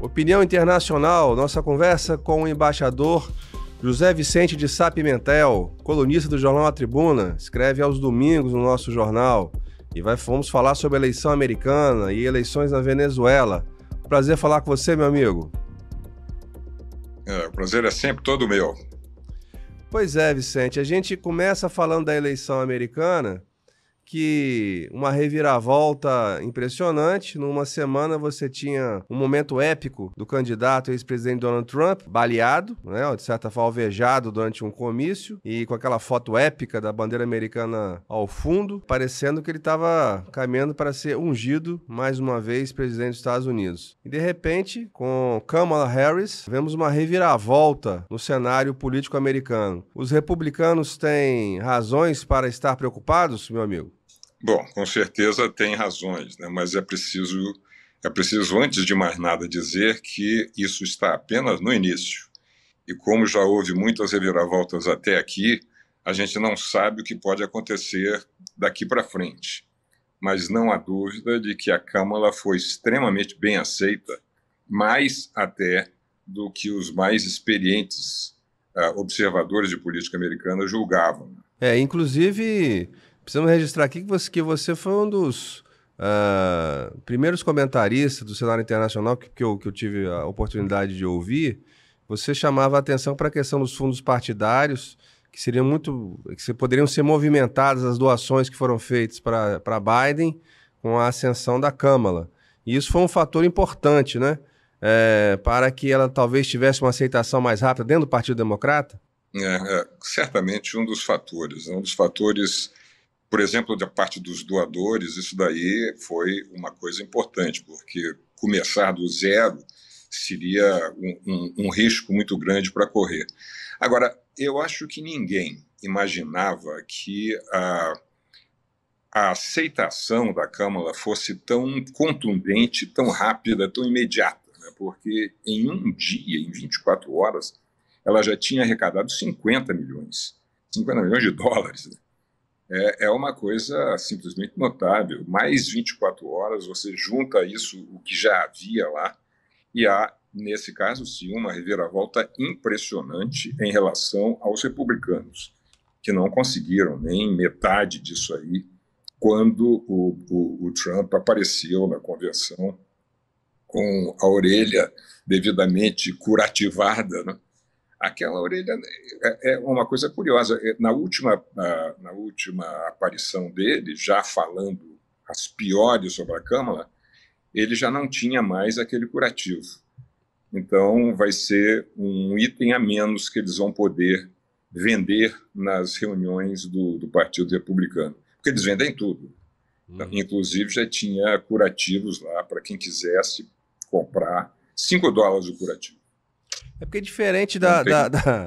Opinião Internacional, nossa conversa com o embaixador José Vicente de Sá Pimentel, colunista do jornal A Tribuna, escreve aos domingos no nosso jornal. E vamos falar sobre a eleição americana e eleições na Venezuela. Prazer falar com você, meu amigo. O prazer é sempre todo meu. Pois é, Vicente, a gente começa falando da eleição americana, que uma reviravolta impressionante. Numa semana você tinha um momento épico do candidato ex-presidente Donald Trump, baleado, né, de certa forma alvejado durante um comício, e com aquela foto épica da bandeira americana ao fundo, parecendo que ele estava caminhando para ser ungido mais uma vez presidente dos Estados Unidos. E de repente, com Kamala Harris, vemos uma reviravolta no cenário político americano. Os republicanos têm razões para estar preocupados, meu amigo? Bom, com certeza tem razões, né? Mas é preciso, antes de mais nada, dizer que isso está apenas no início. E como já houve muitas reviravoltas até aqui, a gente não sabe o que pode acontecer daqui para frente. Mas não há dúvida de que a Câmara foi extremamente bem aceita, mais até do que os mais experientes observadores de política americana julgavam. Inclusive, precisamos registrar aqui que você foi um dos primeiros comentaristas do cenário internacional que eu tive a oportunidade de ouvir. Você chamava a atenção para a questão dos fundos partidários, que poderiam ser movimentadas as doações que foram feitas para Biden com a ascensão da Câmara. E isso foi um fator importante, né? Para que ela talvez tivesse uma aceitação mais rápida dentro do Partido Democrata? Certamente um dos fatores. Por exemplo, da parte dos doadores, isso daí foi uma coisa importante, porque começar do zero seria um risco muito grande para correr. Agora, eu acho que ninguém imaginava que a aceitação da Câmara fosse tão contundente, tão rápida, tão imediata, né? Porque em um dia, em 24 horas, ela já tinha arrecadado 50 milhões de dólares, né? É uma coisa simplesmente notável. Mais 24 horas, você junta isso, o que já havia lá, e há, nesse caso, sim, uma reviravolta impressionante em relação aos republicanos, que não conseguiram nem metade disso aí quando o Trump apareceu na convenção com a orelha devidamente curativada, né? Aquela orelha é uma coisa curiosa. Na última aparição dele, já falando as piores sobre a Câmara, ele já não tinha mais aquele curativo. Então, vai ser um item a menos que eles vão poder vender nas reuniões do Partido Republicano. Porque eles vendem tudo. Inclusive, já tinha curativos lá para quem quisesse comprar $5 o curativo. É porque diferente da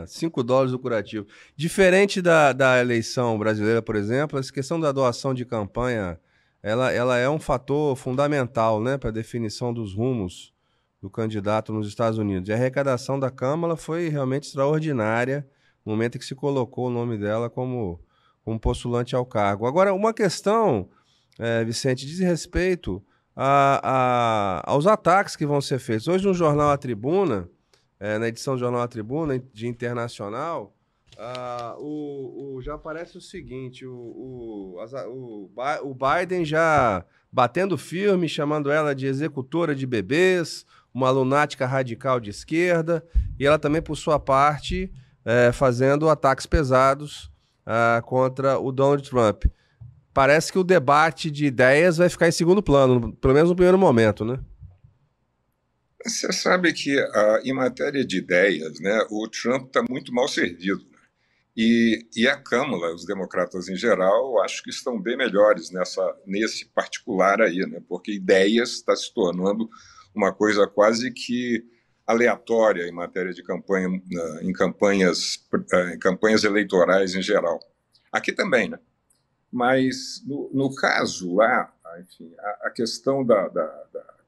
$5 do curativo. Diferente da eleição brasileira, por exemplo, essa questão da doação de campanha, ela é um fator fundamental, né, para a definição dos rumos do candidato nos Estados Unidos. E a arrecadação da Câmara foi realmente extraordinária, no momento em que se colocou o nome dela como postulante ao cargo. Agora, uma questão, Vicente, diz respeito aos ataques que vão ser feitos. Hoje, no jornal A Tribuna, na edição do Jornal A Tribuna, de internacional, já aparece o seguinte, o Biden já batendo firme, chamando ela de executora de bebês, uma lunática radical de esquerda, e ela também, por sua parte, fazendo ataques pesados contra o Donald Trump. Parece que o debate de ideias vai ficar em segundo plano, pelo menos no primeiro momento, né? Você sabe que, em matéria de ideias, né, o Trump está muito mal servido. Né? E a Câmara, os democratas em geral, acho que estão bem melhores nesse particular aí, né? Porque ideias está se tornando uma coisa quase que aleatória em matéria de campanha, em campanhas eleitorais em geral. Aqui também, né? Mas, no caso lá, enfim, a questão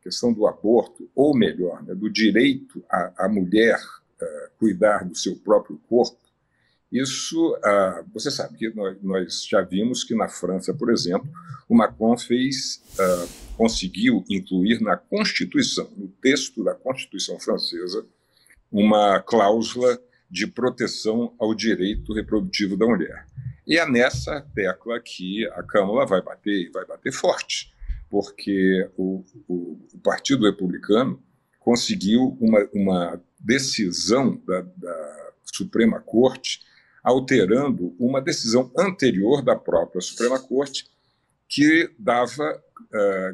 questão do aborto, ou melhor, né, do direito à mulher cuidar do seu próprio corpo, Isso, você sabe que nós já vimos que na França, por exemplo, o Macron conseguiu incluir na Constituição, no texto da Constituição francesa, uma cláusula de proteção ao direito reprodutivo da mulher. E é nessa tecla que a Câmara vai bater forte, porque o Partido Republicano conseguiu uma decisão da Suprema Corte alterando uma decisão anterior da própria Suprema Corte que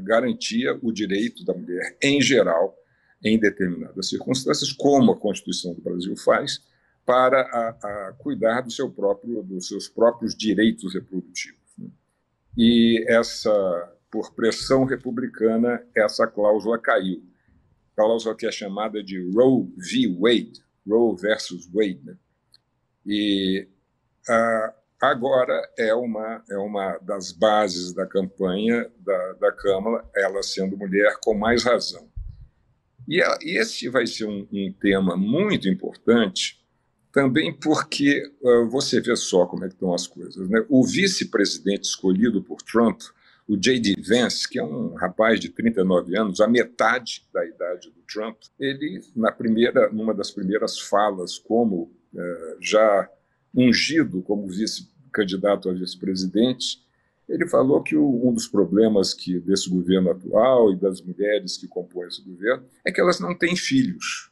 garantia o direito da mulher, em geral, em determinadas circunstâncias, como a Constituição do Brasil faz, para cuidar dos seus próprios direitos reprodutivos. Né? E por pressão republicana, essa cláusula caiu. Cláusula que é chamada de Roe v. Wade, Roe versus Wade. Né? E agora é uma das bases da campanha da Câmara, ela sendo mulher com mais razão. E esse vai ser um tema muito importante, também porque você vê só como é que estão as coisas. Né? O vice-presidente escolhido por Trump, o J.D. Vance, que é um rapaz de 39 anos, a metade da idade do Trump, ele, numa das primeiras falas, como já ungido como candidato a vice-presidente, ele falou que um dos problemas desse governo atual e das mulheres que compõem esse governo é que elas não têm filhos.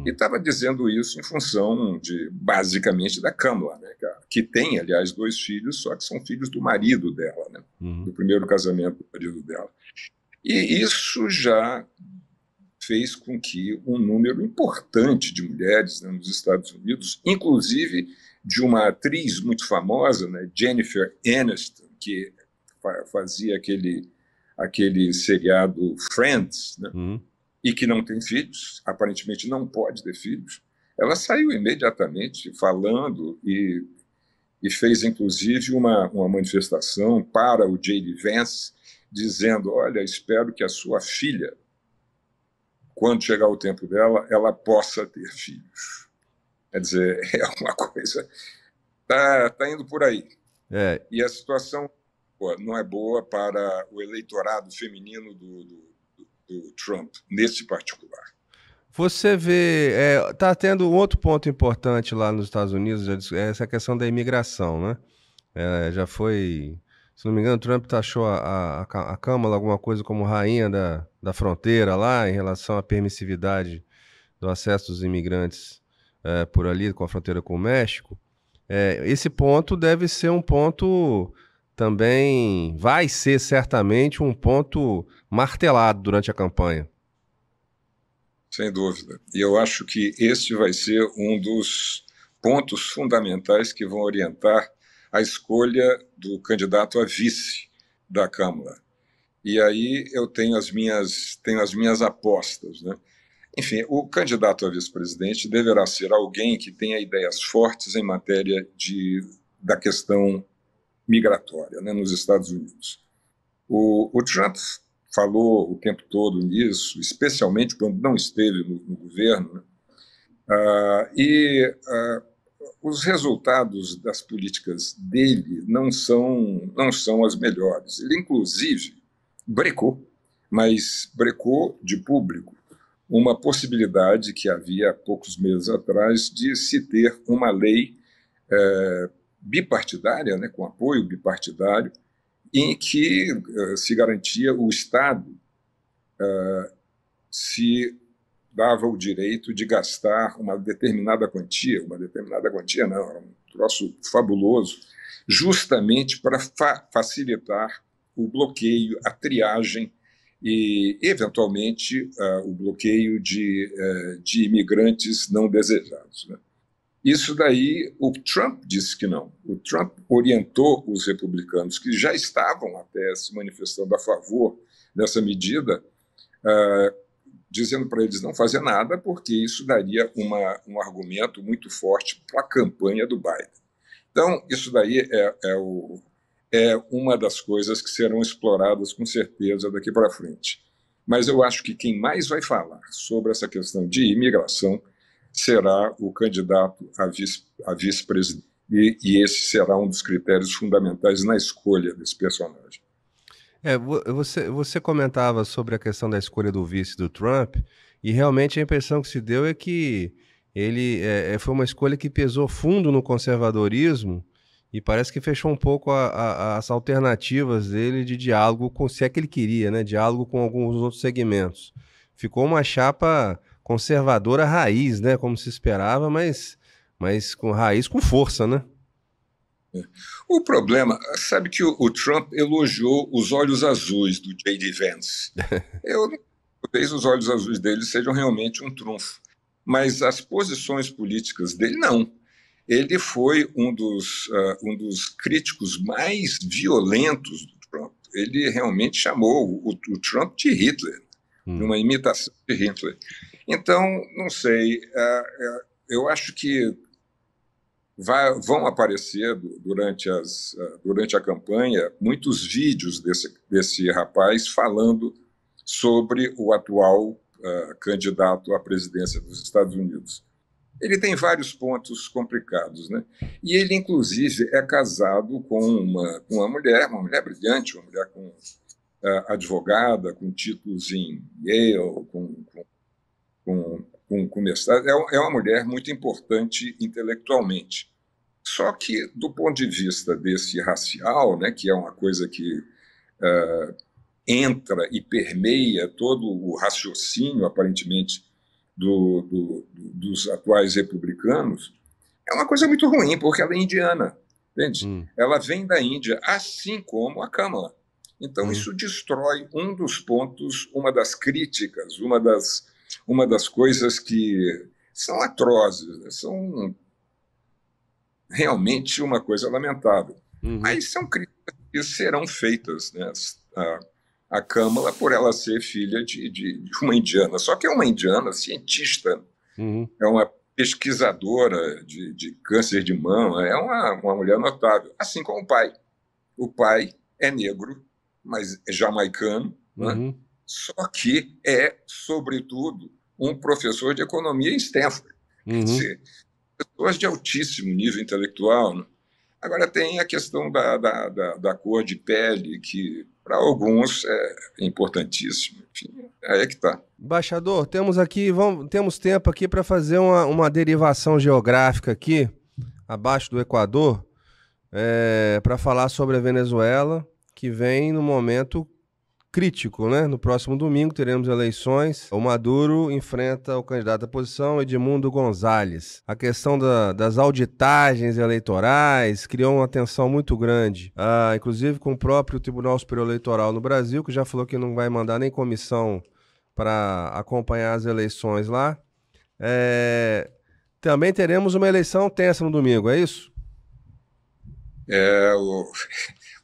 E estava dizendo isso em função basicamente, da Kamala, né, que tem, aliás, 2 filhos, só que são filhos do marido dela, né, do primeiro casamento do marido dela. E isso já fez com que um número importante de mulheres, né, nos Estados Unidos, inclusive de uma atriz muito famosa, né, Jennifer Aniston, que fazia aquele seriado Friends, né, e que não tem filhos, aparentemente não pode ter filhos, ela saiu imediatamente falando e fez, inclusive, uma manifestação para o J.D. Vance, dizendo, olha, espero que a sua filha, quando chegar o tempo dela, ela possa ter filhos. Quer dizer, é uma coisa... Está indo por aí. E a situação não é boa para o eleitorado feminino do Trump, nesse particular. Você vê, está tendo um outro ponto importante lá nos Estados Unidos, essa questão da imigração, né? Já foi, se não me engano, Trump taxou a Câmara alguma coisa como rainha da fronteira lá, em relação à permissividade do acesso dos imigrantes por ali, com a fronteira com o México. Esse ponto deve ser um ponto também, vai ser certamente um ponto martelado durante a campanha. Sem dúvida. E eu acho que esse vai ser um dos pontos fundamentais que vão orientar a escolha do candidato a vice da Câmara. E aí eu tenho as minhas apostas, né? Enfim, o candidato a vice-presidente deverá ser alguém que tenha ideias fortes em matéria da questão migratória, né, nos Estados Unidos. O Trump falou o tempo todo nisso, especialmente quando não esteve no governo, né? Os resultados das políticas dele não são as melhores. Ele, inclusive, brecou de público uma possibilidade que havia há poucos meses atrás de se ter uma lei bipartidária, né, com apoio bipartidário, em que se garantia o Estado se dava o direito de gastar uma determinada quantia não, era um troço fabuloso, justamente para facilitar o bloqueio, a triagem e, eventualmente, o bloqueio de imigrantes não desejados. Né? Isso daí, o Trump disse que não. O Trump orientou os republicanos, que já estavam até se manifestando a favor dessa medida, dizendo para eles não fazer nada, porque isso daria um argumento muito forte para a campanha do Biden. Então, isso daí é uma das coisas que serão exploradas com certeza daqui para frente. Mas eu acho que quem mais vai falar sobre essa questão de imigração será o candidato a vice-presidente. E esse será um dos critérios fundamentais na escolha desse personagem. Você comentava sobre a questão da escolha do vice do Trump, e realmente a impressão que se deu é que ele foi uma escolha que pesou fundo no conservadorismo e parece que fechou um pouco as alternativas dele de diálogo, se é que ele queria, né? Diálogo com alguns outros segmentos. Ficou uma chapa conservadora raiz, né? Como se esperava, mas com raiz com força, né? O problema, sabe que o Trump elogiou os olhos azuis do J.D. Vance. Talvez os olhos azuis dele sejam realmente um trunfo, mas as posições políticas dele, não. Ele foi um dos críticos mais violentos do Trump. Ele realmente chamou o Trump de Hitler, de uma imitação de Hitler. Então, não sei, eu acho que vão aparecer durante a campanha muitos vídeos desse rapaz falando sobre o atual candidato à presidência dos Estados Unidos. Ele tem vários pontos complicados, né? E ele, inclusive, é casado com uma mulher brilhante, uma mulher advogada, com títulos em Yale, com mestrado. É uma mulher muito importante intelectualmente. Só que, do ponto de vista desse racial, né, que é uma coisa que entra e permeia todo o raciocínio, aparentemente, dos atuais republicanos, é uma coisa muito ruim, porque ela é indiana, entende? Ela vem da Índia, assim como a Kamala. Então, isso destrói um dos pontos, uma das críticas, uma das coisas que são atrozes, né? São realmente uma coisa lamentável. Mas são críticas que serão feitas, né? A Kamala, por ela ser filha de uma indiana. Só que é uma indiana cientista, é uma pesquisadora de câncer de mama, é uma mulher notável, assim como o pai. O pai é negro, mas é jamaicano, né? Só que é, sobretudo, um professor de economia em Stanford. Quer dizer, pessoas de altíssimo nível intelectual, né? Agora tem a questão da cor de pele, que para alguns é importantíssimo. Enfim, aí é que está. Embaixador, temos tempo aqui para fazer uma derivação geográfica aqui, abaixo do Equador, para falar sobre a Venezuela, que vem no momento crítico, né? No próximo domingo teremos eleições. O Maduro enfrenta o candidato à posição, Edmundo González. A questão das auditagens eleitorais criou uma tensão muito grande, inclusive com o próprio Tribunal Superior Eleitoral no Brasil, que já falou que não vai mandar nem comissão para acompanhar as eleições lá. Também teremos uma eleição tensa no domingo, é isso?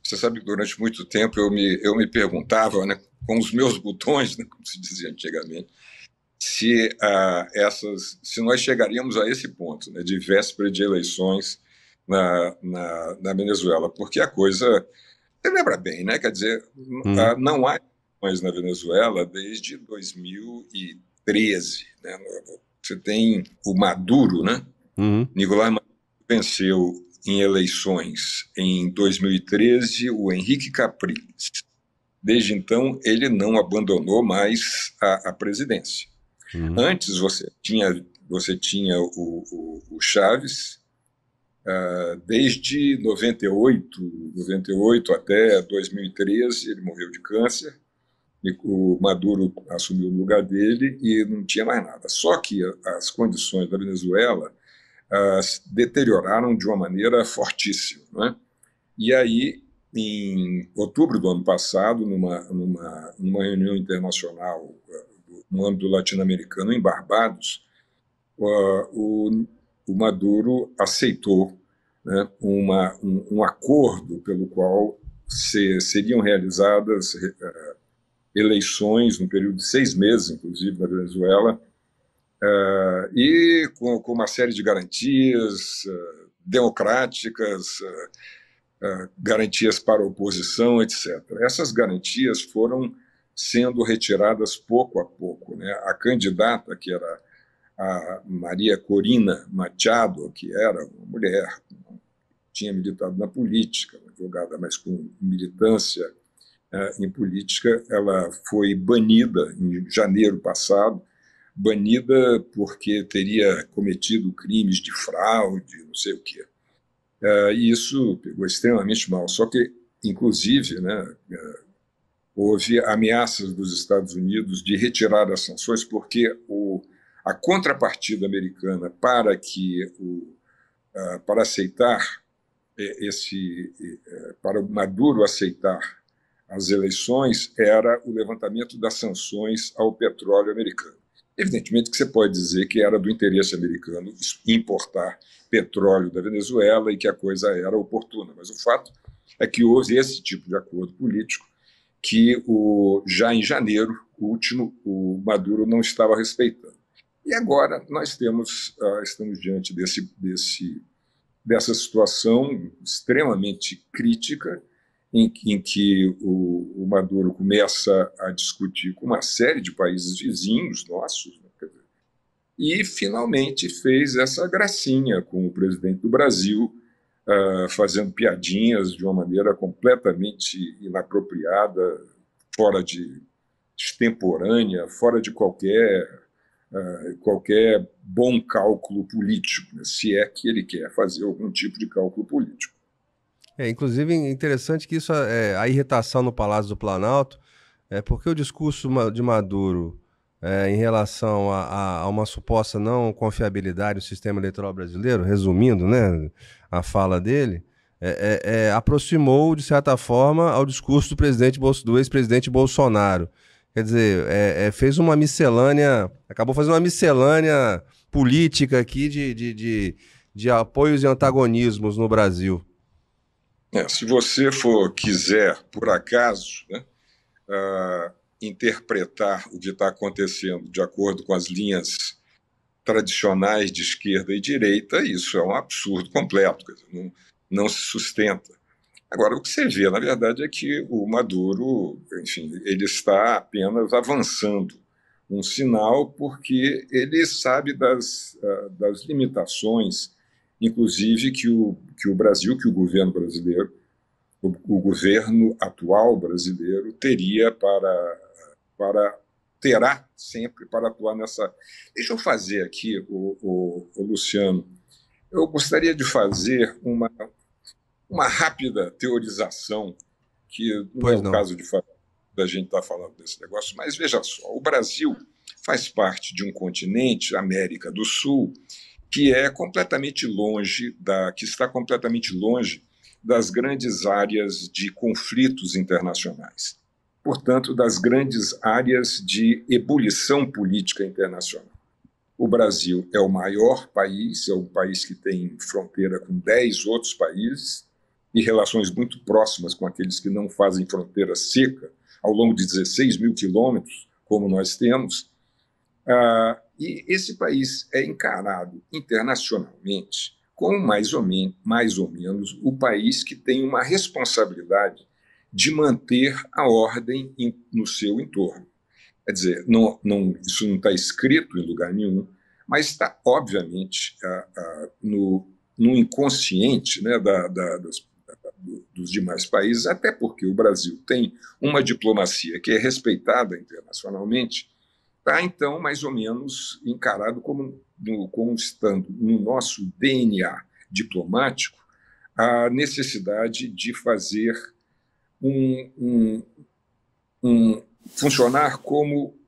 Você sabe que durante muito tempo eu me perguntava, né, com os meus botões, né, como se dizia antigamente, se nós chegaríamos a esse ponto, né, de véspera de eleições na Venezuela, porque a coisa, você lembra bem, né? Quer dizer, não há eleições na Venezuela desde 2013, né? Você tem o Maduro, né? Nicolás Maduro venceu em eleições em 2013 o Henrique Capriles. Desde então, ele não abandonou mais a presidência. Antes, você tinha o Chávez, desde 98 até 2013, ele morreu de câncer, e o Maduro assumiu o lugar dele e não tinha mais nada. Só que as condições da Venezuela deterioraram de uma maneira fortíssima, né? E aí, em outubro do ano passado, numa reunião internacional no âmbito latino-americano, em Barbados, o Maduro aceitou, né, um acordo pelo qual seriam realizadas eleições no período de 6 meses, inclusive, na Venezuela, e com uma série de garantias democráticas, garantias para a oposição, etc. Essas garantias foram sendo retiradas pouco a pouco, né? A candidata, que era a Maria Corina Machado, que era uma mulher, tinha militado na política, uma advogada, mas com militância em política, ela foi banida em janeiro passado, banida porque teria cometido crimes de fraude, não sei o quê. E isso pegou extremamente mal. Só que, inclusive, né, houve ameaças dos Estados Unidos de retirar as sanções, porque a contrapartida americana para aceitar para o Maduro aceitar as eleições era o levantamento das sanções ao petróleo americano. Evidentemente que você pode dizer que era do interesse americano importar petróleo da Venezuela e que a coisa era oportuna, mas o fato é que houve esse tipo de acordo político que já em janeiro último o Maduro não estava respeitando. E agora nós estamos diante dessa situação extremamente crítica em que o Maduro começa a discutir com uma série de países vizinhos nossos, né, e finalmente fez essa gracinha com o presidente do Brasil, fazendo piadinhas de uma maneira completamente inapropriada, fora de extemporânea, fora de qualquer bom cálculo político, né, se é que ele quer fazer algum tipo de cálculo político. Inclusive, interessante que isso a irritação no Palácio do Planalto é porque o discurso de Maduro em relação a uma suposta não confiabilidade do sistema eleitoral brasileiro, resumindo, né, a fala dele, aproximou, de certa forma, ao discurso do ex-presidente Bolsonaro. Quer dizer, fez uma miscelânea, acabou fazendo uma miscelânea política aqui de apoios e antagonismos no Brasil. Se você quiser, por acaso, né, interpretar o que está acontecendo de acordo com as linhas tradicionais de esquerda e direita, isso é um absurdo completo, quer dizer, não se sustenta. Agora, o que você vê, na verdade, é que o Maduro, enfim, ele está apenas avançando um sinal porque ele sabe das limitações, inclusive que o Brasil, que o governo brasileiro, o governo atual brasileiro terá sempre para atuar nessa. Deixa eu fazer aqui, o Luciano, eu gostaria de fazer uma rápida teorização, que não é o caso da gente estar falando desse negócio, mas veja só, o Brasil faz parte de um continente, América do Sul, que está completamente longe das grandes áreas de conflitos internacionais. Portanto, das grandes áreas de ebulição política internacional. O Brasil é o maior país, é um país que tem fronteira com 10 outros países e relações muito próximas com aqueles que não fazem fronteira seca, ao longo de 16 mil quilômetros, como nós temos. E esse país é encarado internacionalmente como mais ou menos o país que tem uma responsabilidade de manter a ordem no seu entorno. Quer dizer, isso não está escrito em lugar nenhum, mas está, obviamente, no inconsciente, né, dos demais países, até porque o Brasil tem uma diplomacia que é respeitada internacionalmente, está, então, mais ou menos encarado como estando no nosso DNA diplomático a necessidade de fazer funcionar como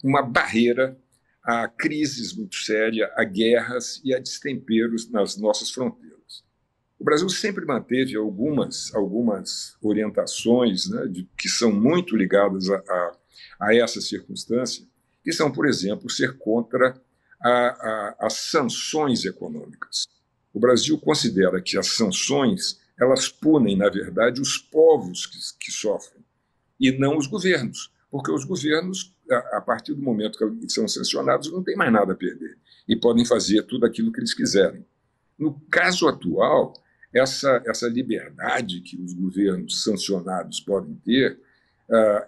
uma barreira a crises muito sérias, a guerras e a destemperos nas nossas fronteiras. O Brasil sempre manteve algumas orientações, né, que são muito ligadas a essa circunstância, que são, por exemplo, ser contra as sanções econômicas. O Brasil considera que as sanções elas punem, na verdade, os povos que sofrem, e não os governos, porque os governos, a partir do momento que eles são sancionados, não têm mais nada a perder e podem fazer tudo aquilo que eles quiserem. No caso atual, essa liberdade que os governos sancionados podem ter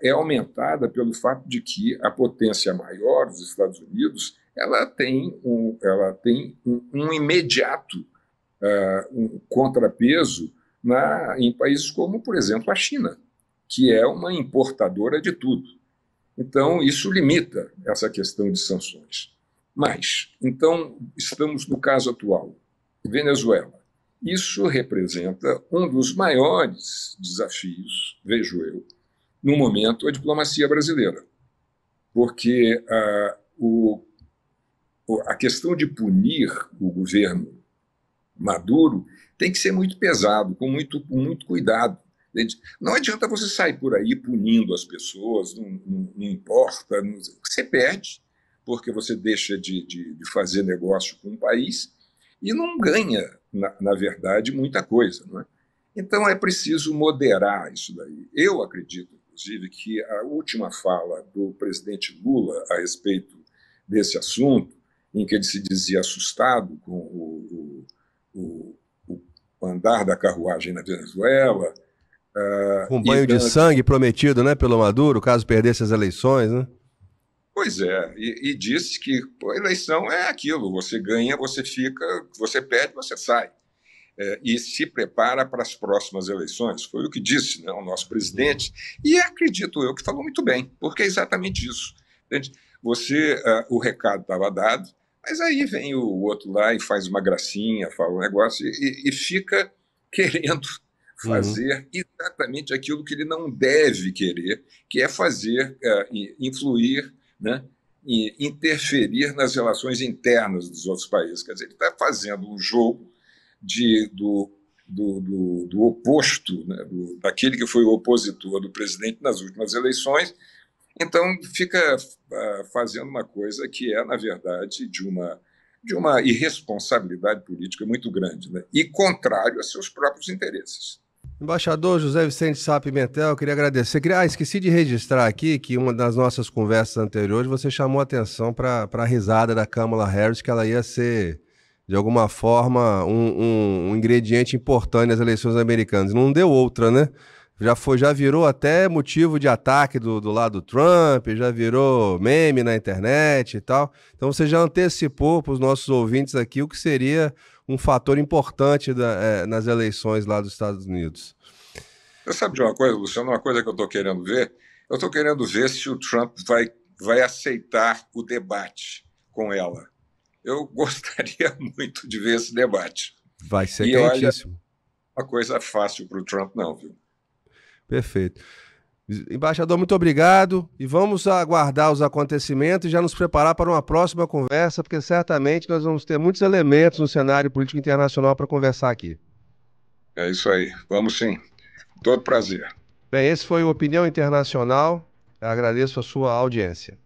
é aumentada pelo fato de que a potência maior, os Estados Unidos, ela tem um imediato um contrapeso em países como, por exemplo, a China, que é uma importadora de tudo. Então, isso limita essa questão de sanções. Mas, então, estamos no caso atual, Venezuela. Isso representa um dos maiores desafios, vejo eu, no momento, a diplomacia brasileira. Porque a questão de punir o governo Maduro tem que ser muito pesado, com muito cuidado. Não adianta você sair por aí punindo as pessoas, não importa, você perde, porque você deixa de fazer negócio com um país e não ganha, na verdade, muita coisa. Não é? Então é preciso moderar isso daí. Eu acredito, inclusive, que a última fala do presidente Lula a respeito desse assunto, em que ele se dizia assustado com o andar da carruagem na Venezuela. Com banho de sangue prometido, né, pelo Maduro, caso perdesse as eleições, né? Pois é, e disse que a eleição é aquilo, você ganha, você fica, você perde, você sai. E se prepara para as próximas eleições. Foi o que disse, né, o nosso presidente, e acredito eu que falou muito bem, porque é exatamente isso. O recado estava dado, mas aí vem o outro lá e faz uma gracinha, fala um negócio e fica querendo fazer exatamente aquilo que ele não deve querer, que é fazer, influir, né, e interferir nas relações internas dos outros países. Quer dizer, ele está fazendo um jogo do oposto, né, daquele que foi o opositor do presidente nas últimas eleições. Então, fica fazendo uma coisa que é, na verdade, de uma irresponsabilidade política muito grande, né? E contrário a seus próprios interesses. Embaixador José Vicente Sá Pimentel, eu queria agradecer. Esqueci de registrar aqui que uma das nossas conversas anteriores você chamou atenção para a risada da Kamala Harris, que ela ia ser, de alguma forma, um ingrediente importante nas eleições americanas. Não deu outra, né? Já virou até motivo de ataque do lado do Trump, já virou meme na internet e tal. Então você já antecipou para os nossos ouvintes aqui o que seria um fator importante nas eleições lá dos Estados Unidos. Você sabe de uma coisa, Luciano? Uma coisa que eu estou querendo ver? Eu estou querendo ver se o Trump vai aceitar o debate com ela. Eu gostaria muito de ver esse debate. Vai ser quentíssimo. Olha, uma coisa fácil para o Trump não, viu? Perfeito. Embaixador, muito obrigado e vamos aguardar os acontecimentos e já nos preparar para uma próxima conversa, porque certamente nós vamos ter muitos elementos no cenário político internacional para conversar aqui. É isso aí, vamos sim. Todo prazer. Bem, esse foi o Opinião Internacional. Eu agradeço a sua audiência.